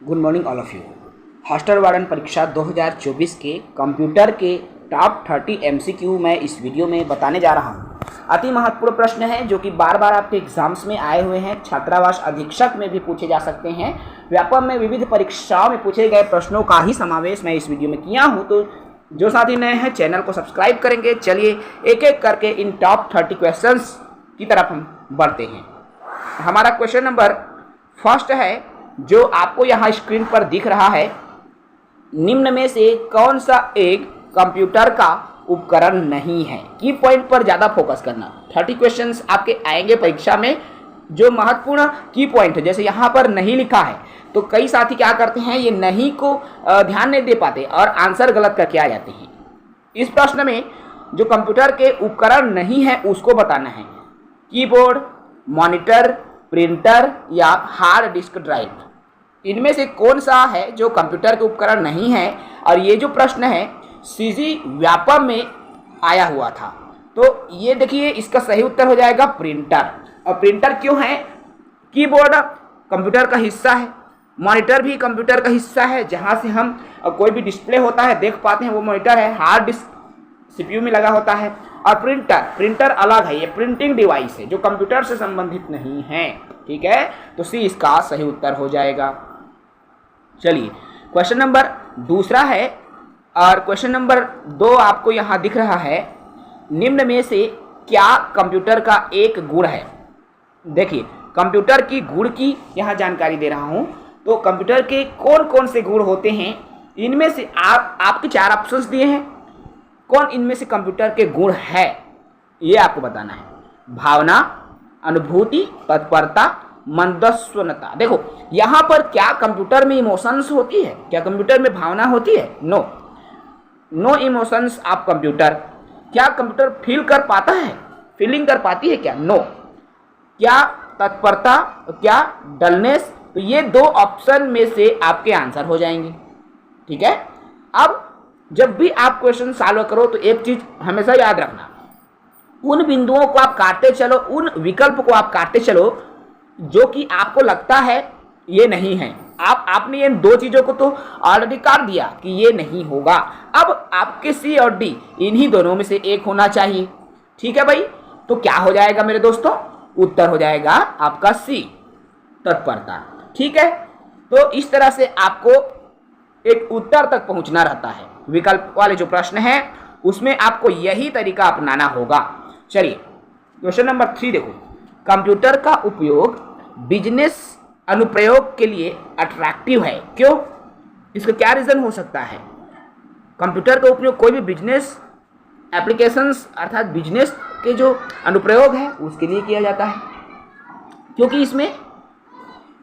Good morning all of you. Hostel warden परीक्षा 2024 के computer के टॉप 30 एमसीक्यू मैं इस वीडियो में बताने जा रहा हूं। अति महत्वपूर्ण प्रश्न है जो कि बार बार आपके एग्जाम्स में आए हुए हैं, छात्रावास अधीक्षक में भी पूछे जा सकते हैं, व्यापम में विविध परीक्षाओं में पूछे गए प्रश्नों का ही समावेश मैं इस वीडियो में किया हूँ। तो जो साथी नए हैं चैनल को सब्सक्राइब करेंगे। चलिए एक एक करके इन टॉप 30 क्वेश्चंस की तरफ हम बढ़ते हैं। हमारा क्वेश्चन नंबर फर्स्ट है जो आपको यहाँ स्क्रीन पर दिख रहा है, निम्न में से कौन सा एक कंप्यूटर का उपकरण नहीं है। की पॉइंट पर ज़्यादा फोकस करना। 30 क्वेश्चंस आपके आएंगे परीक्षा में जो महत्वपूर्ण की पॉइंट है, जैसे यहाँ पर नहीं लिखा है तो कई साथी क्या करते हैं, ये नहीं को ध्यान नहीं दे पाते और आंसर गलत करके आ जाते हैं। इस प्रश्न में जो कंप्यूटर के उपकरण नहीं है उसको बताना है। कीबोर्ड, मॉनिटर, प्रिंटर या हार्ड डिस्क ड्राइव, इनमें से कौन सा है जो कंप्यूटर के उपकरण नहीं है। और ये जो प्रश्न है सीजी व्यापम में आया हुआ था, तो ये देखिए इसका सही उत्तर हो जाएगा प्रिंटर। और प्रिंटर क्यों है? कीबोर्ड कंप्यूटर का हिस्सा है, मॉनिटर भी कंप्यूटर का हिस्सा है, जहाँ से हम कोई भी डिस्प्ले होता है देख पाते हैं वो मॉनिटर है, हार्ड डिस्क सीपीयू में लगा होता है। और प्रिंटर अलग है, ये प्रिंटिंग डिवाइस है जो कंप्यूटर से संबंधित नहीं है। ठीक है, तो सी इसका सही उत्तर हो जाएगा। चलिए क्वेश्चन नंबर दूसरा है और क्वेश्चन नंबर 2 आपको यहाँ दिख रहा है, निम्न में से क्या कंप्यूटर का एक गुण है। देखिए कंप्यूटर की गुण की यहाँ जानकारी दे रहा हूँ। तो कंप्यूटर के कौन कौन से गुण होते हैं, इनमें से आपके 4 ऑप्शंस दिए हैं, कौन इनमें से कंप्यूटर के गुण है ये आपको बताना है। भावना, अनुभूति, तत्परता, मंदस्वनता। देखो यहाँ पर क्या कंप्यूटर में इमोशंस होती है? क्या कंप्यूटर में भावना होती है? No emotions of computer. क्या कंप्यूटर फील कर पाता है, फीलिंग कर पाती है क्या? नो। क्या तत्परता, क्या डलनेस? तो ये 2 ऑप्शन में से आपके आंसर हो जाएंगे। ठीक है, अब जब भी आप क्वेश्चन सॉल्व करो तो एक चीज हमेशा याद रखना, उन बिंदुओं को आप काटते चलो, उन विकल्प को आप काटते चलो जो कि आपको लगता है ये नहीं है। आपने इन 2 चीजों को तो ऑलरेडी काट दिया कि ये नहीं होगा। अब आपके सी और डी इन्हीं दोनों में से एक होना चाहिए। ठीक है भाई, तो क्या हो जाएगा मेरे दोस्तों? उत्तर हो जाएगा आपका सी, तत्परता। ठीक है, तो इस तरह से आपको एक उत्तर तक पहुंचना रहता है। विकल्प वाले जो प्रश्न हैं उसमें आपको यही तरीका अपनाना होगा। चलिए क्वेश्चन नंबर 3 देखो, कंप्यूटर का उपयोग बिजनेस अनुप्रयोग के लिए अट्रैक्टिव है, क्यों? इसका क्या रीजन हो सकता है? कंप्यूटर का उपयोग कोई भी बिजनेस एप्लीकेशंस अर्थात बिजनेस के जो अनुप्रयोग है उसके लिए किया जाता है, क्योंकि इसमें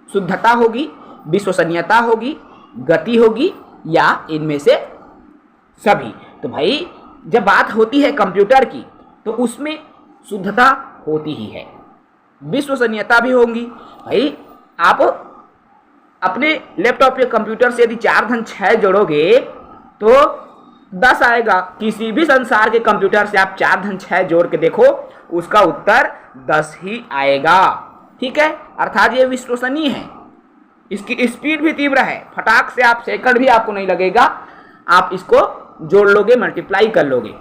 शुद्धता होगी, विश्वसनीयता होगी, गति होगी, या इनमें से सभी। तो भाई जब बात होती है कंप्यूटर की तो उसमें शुद्धता होती ही है, विश्वसनीयता भी होगी। भाई आप अपने लैपटॉप या कंप्यूटर से यदि 4 धन 6 जोड़ोगे तो 10 आएगा। किसी भी संसार के कंप्यूटर से आप 4 धन 6 जोड़ के देखो, उसका उत्तर 10 ही आएगा। ठीक है, अर्थात ये विश्वसनीय है, इसकी स्पीड भी तीव्र है, फटाक से आप सेकंड भी आपको नहीं लगेगा, आप इसको जोड़ लोगे, मल्टीप्लाई कर लोगे।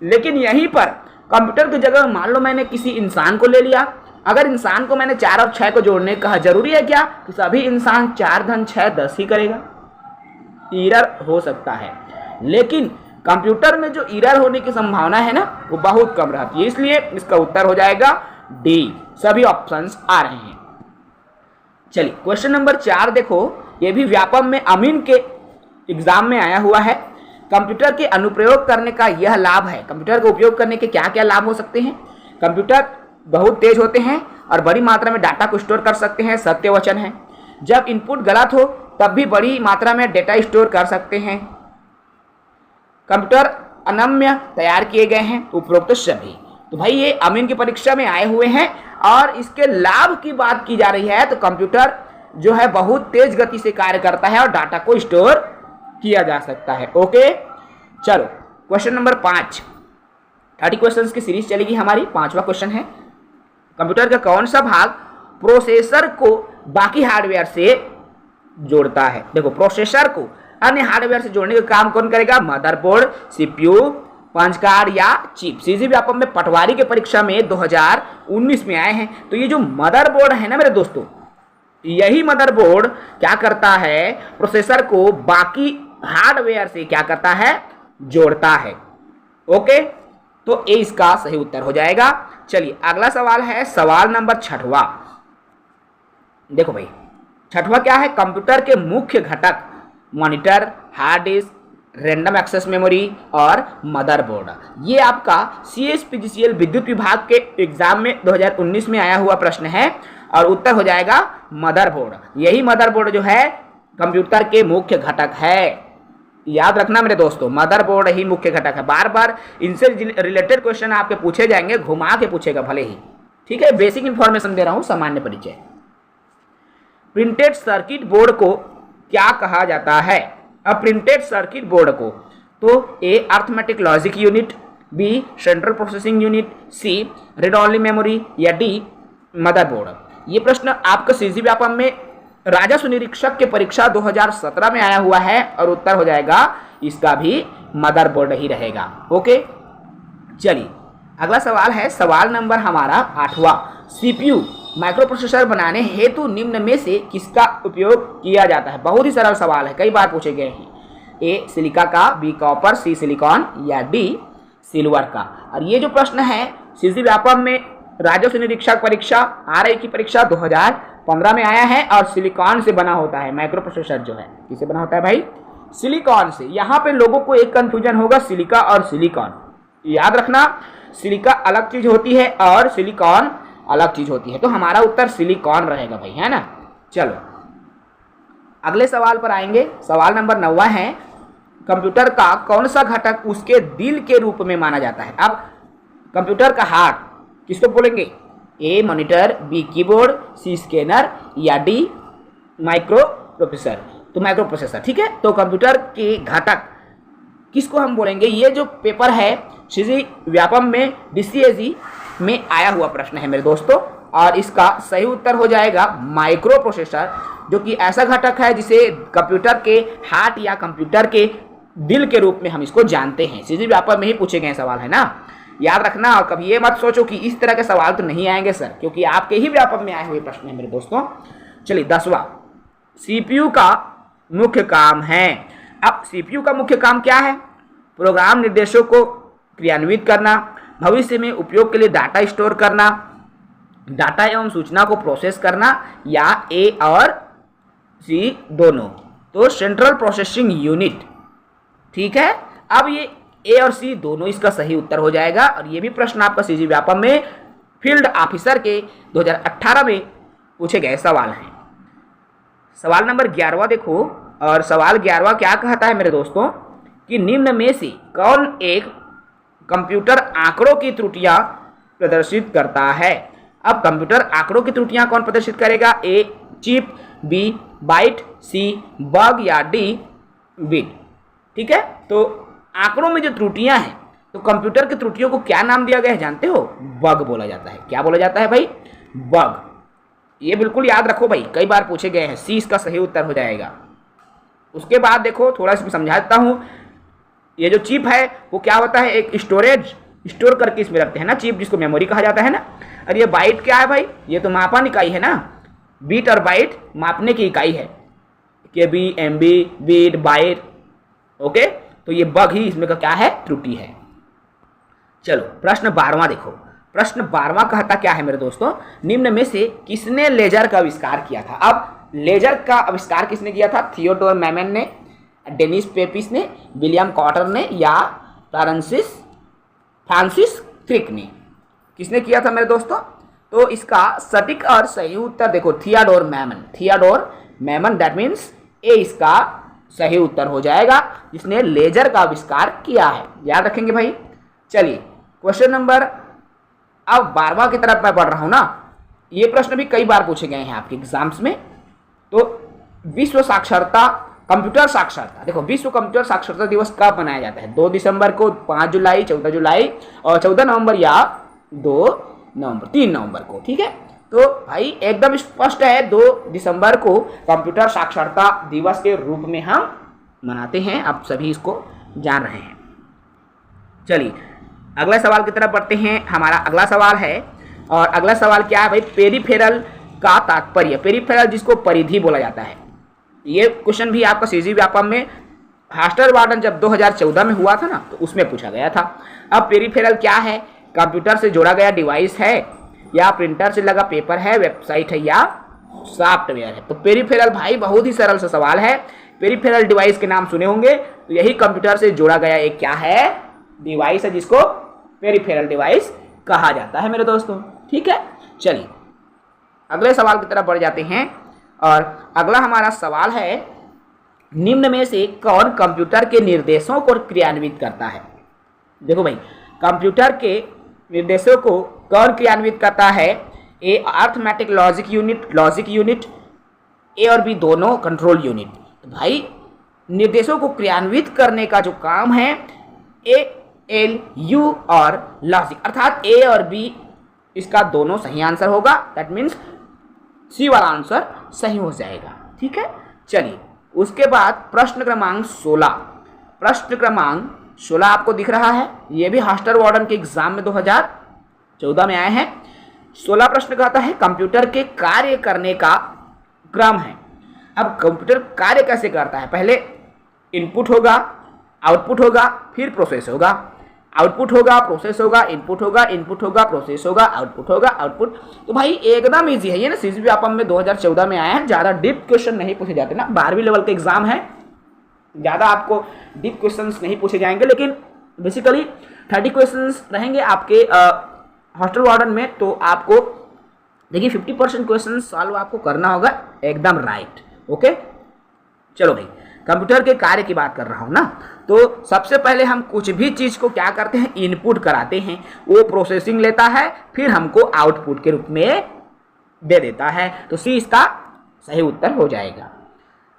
लेकिन यहीं पर कंप्यूटर की जगह मान लो मैंने किसी इंसान को ले लिया, अगर इंसान को मैंने 4 और 6 को जोड़ने कहा, जरूरी है क्या कि सभी इंसान 4 धन 6 10 ही करेगा? एरर हो सकता है, लेकिन कंप्यूटर में जो एरर होने की संभावना है ना वो बहुत कम रहती है, इसलिए इसका उत्तर हो जाएगा डी। सभी ऑप्शंस आ रहे हैं। चलिए क्वेश्चन नंबर 4 देखो, ये भी व्यापम में अमीन के एग्जाम में आया हुआ है। कंप्यूटर के अनुप्रयोग करने का यह लाभ है। कंप्यूटर का उपयोग करने के क्या क्या लाभ हो सकते हैं? कंप्यूटर बहुत तेज होते हैं और बड़ी मात्रा में डाटा को स्टोर कर सकते हैं, सत्य वचन है। जब इनपुट गलत हो तब भी बड़ी मात्रा में डेटा स्टोर कर सकते हैं। कंप्यूटर अनम्य तैयार किए गए हैं, उपरोक्त सभी। तो भाई ये अमीन की परीक्षा में आए हुए हैं और इसके लाभ की बात की जा रही है, तो कंप्यूटर जो है बहुत तेज गति से कार्य करता है और डाटा को स्टोर किया जा सकता है। ओके, चलो क्वेश्चन नंबर 5, 30 क्वेश्चंस की सीरीज चलेगी हमारी। 5वां क्वेश्चन है, कंप्यूटर का कौन सा भाग प्रोसेसर को बाकी हार्डवेयर से जोड़ता है। देखो प्रोसेसर को अन्य हार्डवेयर से जोड़ने का काम कौन करेगा? मदरबोर्ड, सीपीयू, पंच कार्ड या चिप। सीजी व्यापम में पटवारी के परीक्षा में 2019 में आए हैं। तो ये जो मदरबोर्ड है ना मेरे दोस्तों, यही मदरबोर्ड क्या करता है? प्रोसेसर को बाकी हार्डवेयर से क्या करता है? जोड़ता है। ओके, तो ए इसका सही उत्तर हो जाएगा। चलिए अगला सवाल है सवाल नंबर 6वां। देखो भाई 6वां क्या है? कंप्यूटर के मुख्य घटक monitor, hard disk, random access memory और मदरबोर्ड। ये आपका CSPGCL विद्युत विभाग के एग्जाम में 2019 में आया हुआ प्रश्न है और उत्तर हो जाएगा मदरबोर्ड। यही मदरबोर्ड जो है कंप्यूटर के मुख्य घटक है। याद रखना मेरे दोस्तों, मदरबोर्ड ही मुख्य घटक है। बार बार इनसे रिलेटेड क्वेश्चन आपके पूछे जाएंगे, घुमा के पूछेगा भले ही। ठीक है, बेसिक इंफॉर्मेशन दे रहा हूं, सामान्य परिचय। प्रिंटेड सर्किट बोर्ड को क्या कहा जाता है? अब प्रिंटेड सर्किट बोर्ड को तो A arithmetic logic unit, B central processing unit, C read only memory या डी मदरबोर्ड। ये प्रश्न आपका सीजी व्यापम में राजस्व निरीक्षक के परीक्षा 2017 में आया हुआ है और उत्तर हो जाएगा इसका भी मदरबोर्ड ही रहेगा। ओके, चलिए अगला सवाल है सवाल नंबर हमारा 8वां। सीपीयू माइक्रो प्रोसेसर बनाने हेतु निम्न में से किसका उपयोग किया जाता है? बहुत ही सरल सवाल है, कई बार पूछे गए हैं। ए सिलिका का, बी कॉपर, सी सिलिकॉन या डी सिल्वर का। और ये जो प्रश्न है सीजी व्यापम में राजस्व निरीक्षक परीक्षा RI की परीक्षा 2015 में आया है और सिलिकॉन से बना होता है। माइक्रो प्रोसेसर जो है किससे बना होता है भाई? सिलिकॉन से। यहाँ पे लोगों को एक कंफ्यूजन होगा सिलिका और सिलिकॉन। याद रखना, सिलिका अलग चीज होती है और सिलिकॉन अलग चीज होती है। तो हमारा उत्तर सिलिकॉन रहेगा भाई, है ना। चलो अगले सवाल पर आएंगे। सवाल नंबर 9वां है कंप्यूटर का कौन सा घटक उसके दिल के रूप में माना जाता है? अब कंप्यूटर का हार्ट किसको बोलेंगे? A monitor, B keyboard, C scanner या डी माइक्रो प्रोसेसर। तो माइक्रो प्रोसेसर, ठीक है। तो कंप्यूटर के घटक किसको हम बोलेंगे? ये जो पेपर है सीजी व्यापम में DCAG में आया हुआ प्रश्न है मेरे दोस्तों और इसका सही उत्तर हो जाएगा माइक्रो प्रोसेसर, जो कि ऐसा घटक है जिसे कंप्यूटर के हार्ट या कंप्यूटर के दिल के रूप में हम इसको जानते हैं। सीजी व्यापम में ही पूछे गए सवाल है ना, याद रखना। और कभी ये मत सोचो कि इस तरह के सवाल तो नहीं आएंगे सर, क्योंकि आपके ही व्यापम में आए हुए प्रश्न है मेरे दोस्तों। चलिए 10वां, CPU का मुख्य काम है। अब CPU का मुख्य काम क्या है? प्रोग्राम निर्देशों को क्रियान्वित करना, भविष्य में उपयोग के लिए डाटा स्टोर करना, डाटा एवं सूचना को प्रोसेस करना या ए और सी दोनों। तो सेंट्रल प्रोसेसिंग यूनिट, ठीक है। अब ये ए और सी दोनों इसका सही उत्तर हो जाएगा और ये भी प्रश्न आपका सीजी व्यापम में फील्ड ऑफिसर के 2018 में पूछे गए सवाल हैं। सवाल नंबर 11वां देखो, और सवाल 11वां क्या कहता है मेरे दोस्तों कि निम्न में से कौन एक कंप्यूटर आंकड़ों की त्रुटियां प्रदर्शित करता है? अब कंप्यूटर आंकड़ों की त्रुटियां कौन प्रदर्शित करेगा? A chip, B byte, C bug या डी बिट। ठीक है, तो आंकड़ों में जो त्रुटियां हैं तो कंप्यूटर की त्रुटियों को क्या नाम दिया गया है जानते हो? बग बोला जाता है। क्या बोला जाता है भाई? बग। ये बिल्कुल याद रखो भाई, कई बार पूछे गए हैं। सी इसका सही उत्तर हो जाएगा। उसके बाद देखो थोड़ा इसमें समझा देता हूं। ये जो चिप है वो क्या होता है? एक स्टोरेज स्टोर करके इसमें रखते हैं ना चिप, जिसको मेमोरी कहा जाता है ना। और ये बाइट क्या है भाई? ये तो मापन इकाई है ना। बीट और बाइट मापने की इकाई है, KB, MB, bit, byte. Okay, तो ये बग ही इसमें का क्या है? त्रुटि है। चलो प्रश्न 12वां देखो। प्रश्न 12वां कहता क्या है मेरे दोस्तों? निम्न में से किसने लेजर का आविष्कार किया था? अब लेजर का आविष्कार किसने किया था? थियोडोर मैमन ने, डेनिस पेपिस ने, विलियम कॉटर ने या फ्रांसिस क्रिक ने? किसने किया था मेरे दोस्तों? तो इसका सटीक और सही उत्तर देखो Theodore Memon. Theodore Memon, that means ए इसका सही उत्तर हो जाएगा, जिसने लेजर का आविष्कार किया है। याद रखेंगे भाई। चलिए क्वेश्चन नंबर, अब 12वां की तरफ मैं पढ़ रहा हूं ना। ये प्रश्न भी कई बार पूछे गए हैं आपके एग्जाम्स में। तो विश्व साक्षरता, कंप्यूटर साक्षरता, देखो विश्व कंप्यूटर साक्षरता दिवस कब मनाया जाता है? 2 दिसंबर को, 5 जुलाई, 14 जुलाई और 14 नवंबर या 2 नवंबर, 3 नवंबर को। ठीक है, तो भाई एकदम स्पष्ट है, 2 दिसंबर को कंप्यूटर साक्षरता दिवस के रूप में हम मनाते हैं। आप सभी इसको जान रहे हैं। चलिए अगले सवाल की तरफ बढ़ते हैं। हमारा अगला सवाल है, और अगला सवाल क्या है भाई, पेरिफेरल का तात्पर्य। पेरिफेरल जिसको परिधि बोला जाता है, ये क्वेश्चन भी आपका सीजी व्यापम में हास्टर वार्डन जब 2014 में हुआ था ना, तो उसमें पूछा गया था। अब पेरिफेरल क्या है? कंप्यूटर से जोड़ा गया डिवाइस है, या प्रिंटर से लगा पेपर है, वेबसाइट है, या सॉफ्टवेयर है। तो पेरिफेरल भाई बहुत ही सरल सा सवाल है। पेरिफेरल डिवाइस के नाम सुने होंगे, तो यही कंप्यूटर से जोड़ा गया एक क्या है, डिवाइस है, जिसको पेरिफेरल डिवाइस कहा जाता है मेरे दोस्तों। ठीक है, चलिए अगले सवाल की तरफ बढ़ जाते हैं। और अगला हमारा सवाल है, निम्न में से कौन कंप्यूटर के निर्देशों को क्रियान्वित करता है? देखो भाई, कंप्यूटर के निर्देशों को कौन क्रियान्वित करता है? ए अर्थमेटिक लॉजिक यूनिट, ए और बी दोनों कंट्रोल यूनिट। तो भाई निर्देशों को क्रियान्वित करने का जो काम है, ए एल यू और लॉजिक, अर्थात ए और बी, इसका दोनों सही आंसर होगा। दैट मीन्स सी वाला आंसर सही हो जाएगा। ठीक है, चलिए उसके बाद प्रश्न क्रमांक 16। प्रश्न क्रमांक 16 आपको दिख रहा है, ये भी हास्टर वार्डन के एग्जाम में 2014 में आए हैं। 16 प्रश्न कहता है कंप्यूटर के कार्य करने का क्रम है। अब कंप्यूटर कार्य कैसे करता है? पहले इनपुट होगा, आउटपुट होगा, फिर प्रोसेस होगा। आउटपुट होगा, प्रोसेस होगा, इनपुट होगा, इनपुट होगा, प्रोसेस होगा, आउटपुट होगा, आउटपुट। तो भाई एकदम इजी है ये ना, सीजी व्यापम में 2014 में आया है। ज़्यादा डीप क्वेश्चन नहीं पूछे जाते ना, 12वीं लेवल के एग्जाम है, ज़्यादा आपको डीप क्वेश्चंस नहीं पूछे जाएंगे, लेकिन बेसिकली 30 क्वेश्चंस रहेंगे आपके हॉस्टल वार्डन में। तो आपको देखिए 50% क्वेश्चन सॉल्व आपको करना होगा एकदम राइट। ओके, चलो भाई कंप्यूटर के कार्य की बात कर रहा हूँ ना, तो सबसे पहले हम कुछ भी चीज़ को क्या करते हैं, इनपुट कराते हैं, वो प्रोसेसिंग लेता है, फिर हमको आउटपुट के रूप में दे देता है। तो सी इसका सही उत्तर हो जाएगा।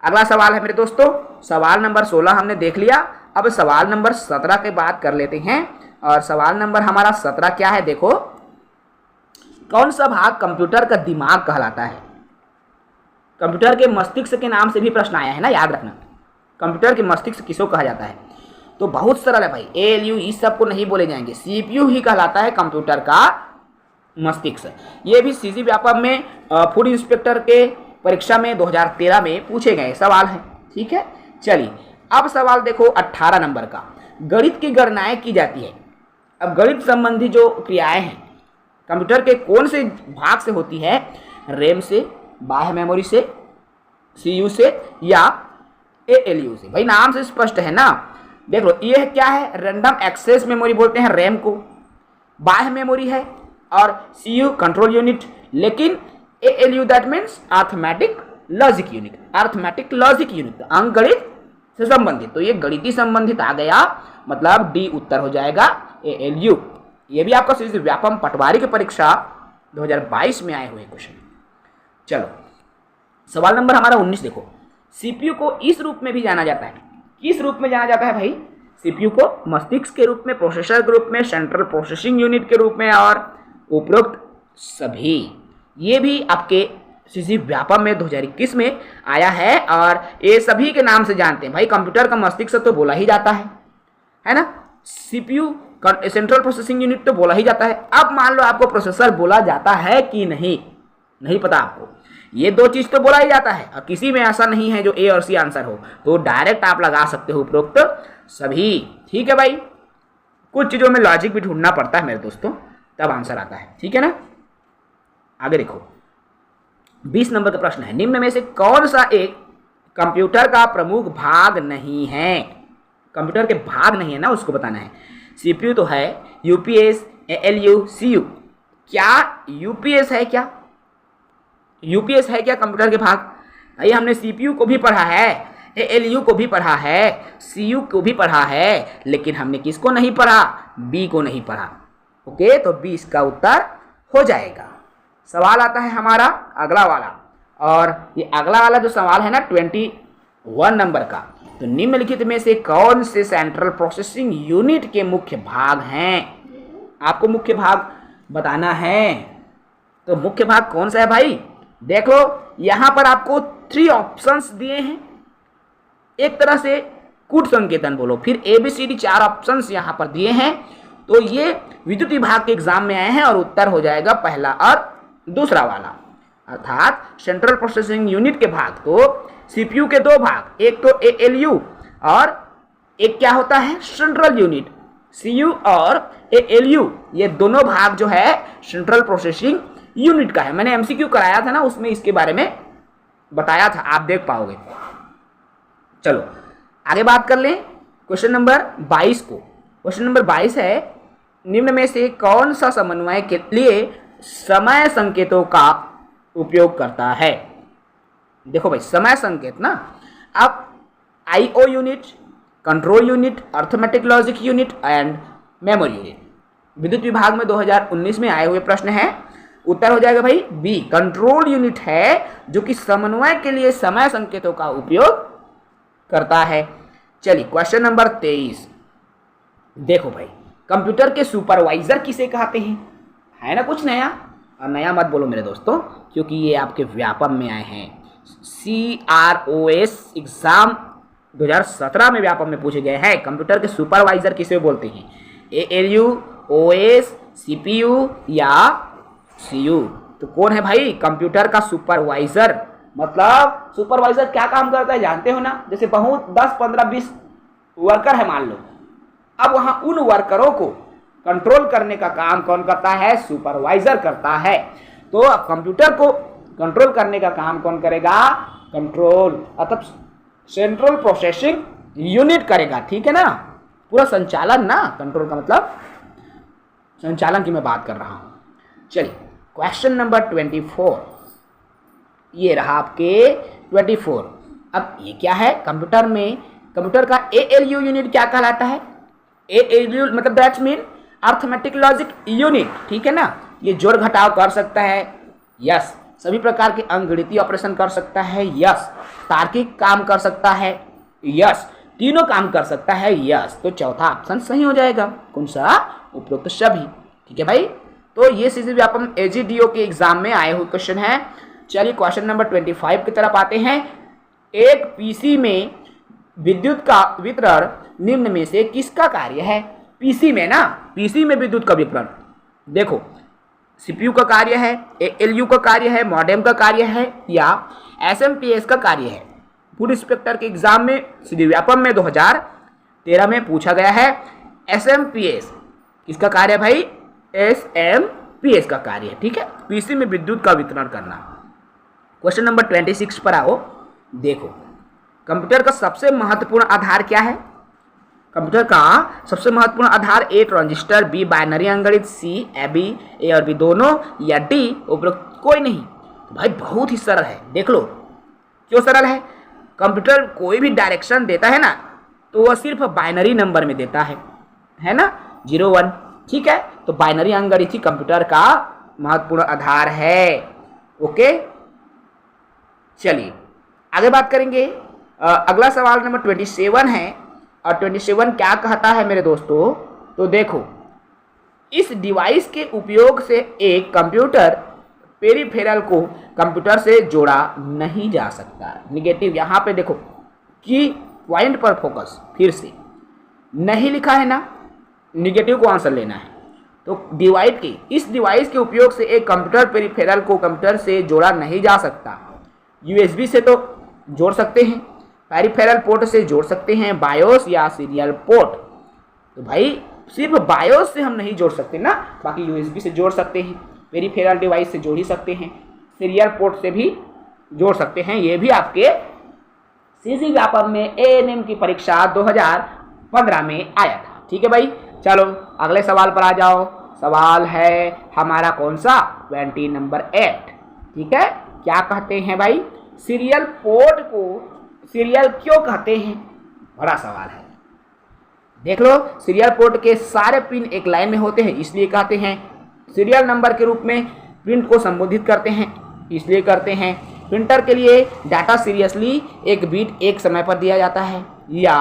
अगला सवाल है मेरे दोस्तों, सवाल नंबर 16 हमने देख लिया। अब सवाल नंबर 17 की बात कर लेते हैं। और सवाल नंबर हमारा 17 क्या है, देखो, कौन सा भाग कंप्यूटर का दिमाग कहलाता है? कंप्यूटर के मस्तिष्क के नाम से भी प्रश्न आया है ना, याद रखना। कंप्यूटर के मस्तिष्क किसको कहा जाता है? तो बहुत सरल है भाई, एएलयू इस सब को नहीं बोले जाएंगे, सीपीयू ही कहलाता है कंप्यूटर का मस्तिष्क। ये भी सीजी व्यापम में फूड इंस्पेक्टर के परीक्षा में 2013 में पूछे गए सवाल हैं। ठीक है, चलिए अब सवाल देखो 18 नंबर का, गणित की गणनाएं की जाती है। अब गणित संबंधी जो क्रियाएं हैं कंप्यूटर के कौन से भाग से होती है? रैम से, बाह्य मेमोरी से, सीयू से, या एएलयू से। भाई नाम से स्पष्ट है ना, देख लो ये क्या है, रैंडम एक्सेस मेमोरी बोलते हैं रैम को, बाह्य मेमोरी है, और सीयू कंट्रोल यूनिट, लेकिन ALU that means arithmetic logic unit. Arithmetic logic unit अंकगणित से संबंधित, तो ये गणितीय संबंधित आ गया, मतलब डी उत्तर हो जाएगा एएलयू। ये भी आपका सीधी व्यापम पटवारी की परीक्षा 2022 में आए हुए क्वेश्चन। चलो सवाल नंबर हमारा 19 देखो, सीपीयू को इस रूप में भी जाना जाता है। किस रूप में जाना जाता है भाई? सीपीयू को मस्तिष्क के रूप में, प्रोसेसर के रूप में, सेंट्रल प्रोसेसिंग यूनिट के रूप में, और उपरोक्त सभी। ये भी आपके सीजी व्यापम में 2021 में आया है, और ये सभी के नाम से जानते हैं भाई। कंप्यूटर का मस्तिष्क तो बोला ही जाता है ना, सीपीयू सेंट्रल प्रोसेसिंग यूनिट तो बोला ही जाता है। अब मान लो आपको प्रोसेसर बोला जाता है कि नहीं पता आपको, ये दो चीज तो बोला ही जाता है, और किसी में ऐसा नहीं है जो ए और सी आंसर हो, तो डायरेक्ट आप लगा सकते हो उपरोक्त सभी। ठीक है भाई, कुछ चीजों में लॉजिक भी ढूंढना पड़ता है मेरे दोस्तों, तब आंसर आता है। ठीक है ना, आगे देखो 20 नंबर का प्रश्न है, निम्न में से कौन सा एक कंप्यूटर का प्रमुख भाग नहीं है? कंप्यूटर के भाग नहीं है ना, उसको बताना है। सीपीयू तो है, यूपीएस, एएलयू, सीयू। क्या यूपीएस है? क्या यूपीएस है क्या कंप्यूटर के भाग? भाई हमने सीपीयू को भी पढ़ा है, एएलयू को भी पढ़ा है, सीयू को भी पढ़ा है, लेकिन हमने किसको नहीं पढ़ा? बी को नहीं पढ़ा। ओके, तो बी इसका उत्तर हो जाएगा। सवाल आता है हमारा अगला वाला, और ये अगला वाला जो सवाल है ना 21 नंबर का, तो निम्नलिखित में से कौन से सेंट्रल प्रोसेसिंग यूनिट के मुख्य भाग हैं? आपको मुख्य भाग बताना है। तो मुख्य भाग कौन सा है भाई? देख लो यहाँ पर आपको 3 ऑप्शंस दिए हैं, एक तरह से कूट संकेतन बोलो, फिर ABCD 4 ऑप्शंस यहाँ पर दिए हैं। तो ये विद्युत विभाग के एग्जाम में आए हैं और उत्तर हो जाएगा पहला और दूसरा वाला। अर्थात सेंट्रल प्रोसेसिंग यूनिट के भाग तो CPU के 2 भाग, एक तो ALU और एक क्या होता है सेंट्रल यूनिट। CU और ALU ये दोनों भाग जो है सेंट्रल प्रोसेसिंग यूनिट का है। मैंने MCQ कराया था ना, उसमें इसके बारे में बताया था, आप देख पाओगे। चलो आगे बात कर लें क्वेश्चन नंबर 22 को। क्वेश्चन नंबर 22 है, निम्न में से कौन सा समन्वय के लिए समय संकेतों का उपयोग करता है? देखो भाई समय संकेत ना, अब IO unit, control unit, arithmetic logic unit and memory unit विद्युत विभाग में 2019 में आए हुए प्रश्न है। उत्तर हो जाएगा भाई बी, कंट्रोल यूनिट है जो कि समन्वय के लिए समय संकेतों का उपयोग करता है। चलिए क्वेश्चन नंबर 23 देखो भाई, कंप्यूटर के सुपरवाइजर किसे कहते हैं? है ना कुछ नया, और नया मत बोलो मेरे दोस्तों क्योंकि ये आपके व्यापम में आए हैं। CROS एग्जाम 2017 में व्यापम में पूछे गए हैं। कंप्यूटर के सुपरवाइजर किसे बोलते हैं? ALU, OS, CPU या CU? तो कौन है भाई कंप्यूटर का सुपरवाइजर? मतलब सुपरवाइजर क्या काम करता है जानते हो ना? जैसे बहुत 10, 15, 20 वर्कर है मान लो, अब वहां उन वर्करों को कंट्रोल करने का काम कौन करता है? सुपरवाइजर करता है। तो अब कंप्यूटर को कंट्रोल करने का काम कौन करेगा? कंट्रोल अर्थात सेंट्रल प्रोसेसिंग यूनिट करेगा, ठीक है ना? पूरा संचालन ना, कंट्रोल का मतलब संचालन की मैं बात कर रहा हूं। चलिए क्वेश्चन नंबर 24, ये रहा आपके 24। अब ये क्या है? कंप्यूटर में कंप्यूटर का ALU यूनिट क्या कहलाता है? ALU मतलब that's mean arithmetic logic unit, ठीक है ना? ये जोड़ घटाव कर सकता है, यस। सभी प्रकार के अंकगणितीय ऑपरेशन कर सकता है, यस। तार्किक काम कर सकता है, यस। तीनों काम कर सकता है, यस। तो चौथा ऑप्शन सही हो जाएगा। कौन सा? उपरोक्त सभी, ठीक है भाई। तो ये सीधे व्यापम AGDO के एग्जाम में आए हुए क्वेश्चन है। चलिए क्वेश्चन नंबर 25 की तरफ आते हैं। एक PC में विद्युत का वितरण निम्न में से किसका कार्य है? PC में ना, PC में विद्युत का वितरण देखो CPU का कार्य है, ALU का कार्य है, मॉडेम का कार्य है या SMPS का कार्य है। फुल इंस्पेक्टर के एग्जाम में सीधे व्यापम में 2013 में पूछा गया है। SMPS किसका कार्य है भाई? SMPS का कार्य है, ठीक है। PC में विद्युत का वितरण करना। क्वेश्चन नंबर 26 पर आओ। देखो कंप्यूटर का सबसे महत्वपूर्ण आधार क्या है? कंप्यूटर का सबसे महत्वपूर्ण आधार A ट्रांजिस्टर, B बाइनरी अंकगणित, C AB, A और B दोनों या D उपरोक्त कोई नहीं। तो भाई बहुत ही सरल है, देख लो क्यों सरल है। कंप्यूटर कोई भी डायरेक्शन देता है ना तो वह सिर्फ बाइनरी नंबर में देता है ना, 0 1, ठीक है। तो बाइनरी अंकगणित ही कंप्यूटर का महत्वपूर्ण आधार है। ओके चलिए आगे बात करेंगे। अगला सवाल नंबर 27 है और 27 क्या कहता है मेरे दोस्तों? तो देखो इस डिवाइस के उपयोग से एक कंप्यूटर पेरिफेरल को कंप्यूटर से जोड़ा नहीं जा सकता। निगेटिव यहाँ पे देखो की पॉइंट पर फोकस, फिर से नहीं लिखा है ना, निगेटिव को आंसर लेना है। तो इस डिवाइस के उपयोग से एक कंप्यूटर पेरिफेरल को कंप्यूटर से जोड़ा नहीं जा सकता। USB से तो जोड़ सकते हैं, पेरिफेरल पोर्ट से जोड़ सकते हैं, बायोस या सीरियल पोर्ट। तो भाई सिर्फ बायोस से हम नहीं जोड़ सकते ना, बाकी USB से जोड़ सकते हैं, पेरिफेरल डिवाइस से जोड़ ही सकते हैं, सीरियल पोर्ट से भी जोड़ सकते हैं। ये भी आपके CG व्यापम में ANM की परीक्षा 2015 में आया था, ठीक है भाई। चलो अगले सवाल पर आ जाओ। सवाल है हमारा कौन सा? 20 नंबर 8, ठीक है। क्या कहते हैं भाई? सीरियल पोर्ट को सीरियल क्यों कहते हैं? बड़ा सवाल है, देख लो। सीरियल पोर्ट के सारे पिन एक लाइन में होते हैं इसलिए कहते हैं। सीरियल नंबर के रूप में प्रिंट को संबोधित करते हैं इसलिए करते हैं। प्रिंटर के लिए डाटा सीरियसली एक बीट एक समय पर दिया जाता है, या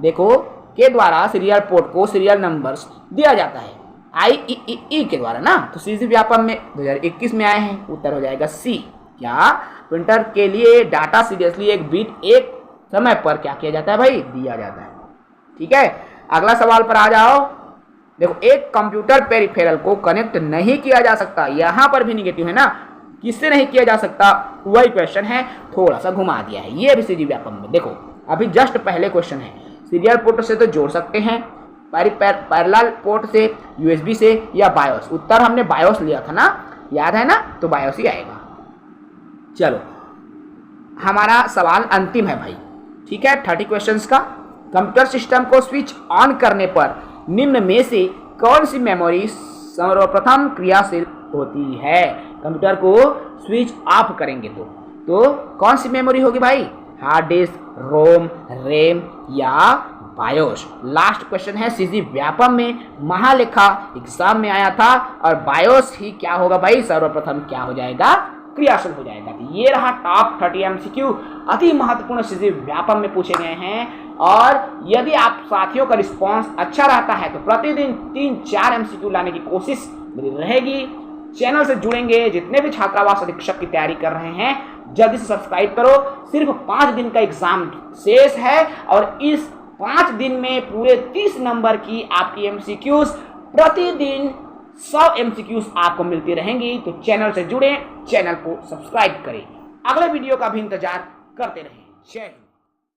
देखो के द्वारा सीरियल पोर्ट को सीरियल नंबर्स दिया जाता है। IEEE के द्वारा ना। तो सीधी व्यापम में 2021 में आए हैं, उत्तर हो जाएगा सी। क्या प्रिंटर के लिए डाटा सीरियसली एक बिट एक समय पर क्या किया जाता है भाई, दिया जाता है। ठीक है, अगला सवाल पर आ जाओ। देखो, एक कंप्यूटर पेरिफेरल को कनेक्ट नहीं किया जा सकता, यहां पर भी निगेटिव है ना, किससे नहीं किया जा सकता, वही क्वेश्चन है, थोड़ा सा घुमा दिया है ये भी सीधी व्यापम में। देखो अभी जस्ट पहले क्वेश्चन है, सीरियल पोर्ट से तो जोड़ सकते हैं, पैरेलल पोर्ट से, यूएसबी से या बायोस। उत्तर हमने बायोस लिया था ना, याद है ना, तो बायोस ही आएगा। चलो हमारा सवाल अंतिम है भाई, ठीक है, 30 क्वेश्चंस का। कंप्यूटर सिस्टम को स्विच ऑन करने पर निम्न में से कौन सी मेमोरी सर्वप्रथम क्रियाशील होती है। कंप्यूटर को स्विच ऑफ करेंगे तो कौन सी मेमोरी होगी भाई, हार्ड डिस्क, रोम, रैम या बायोस। लास्ट क्वेश्चन है सीधी व्यापम में, महालेखा एग्जाम में आया था, और बायोस ही क्या होगा भाई, सर्वप्रथम क्या हो जाएगा, क्रियाशील हो जाएगा। तो ये रहा टॉप 30 MCQ, अति महत्वपूर्ण सीधी व्यापम में पूछे गए हैं। और यदि आप साथियों का रिस्पांस अच्छा रहता है तो प्रतिदिन 3-4 MCQ लाने की कोशिश मेरी रहेगी। चैनल से जुड़ेंगे, जितने भी छात्रावास अधीक्षक की तैयारी कर रहे हैं जल्दी से सब्सक्राइब करो। सिर्फ 5 दिन का एग्जाम शेष है और इस 5 दिन में पूरे 30 नंबर की आपकी MCQs प्रतिदिन 100 MCQs आपको मिलती रहेंगी। तो चैनल से जुड़ें, चैनल को सब्सक्राइब करें, अगले वीडियो का भी इंतजार करते रहें। जय हिंद।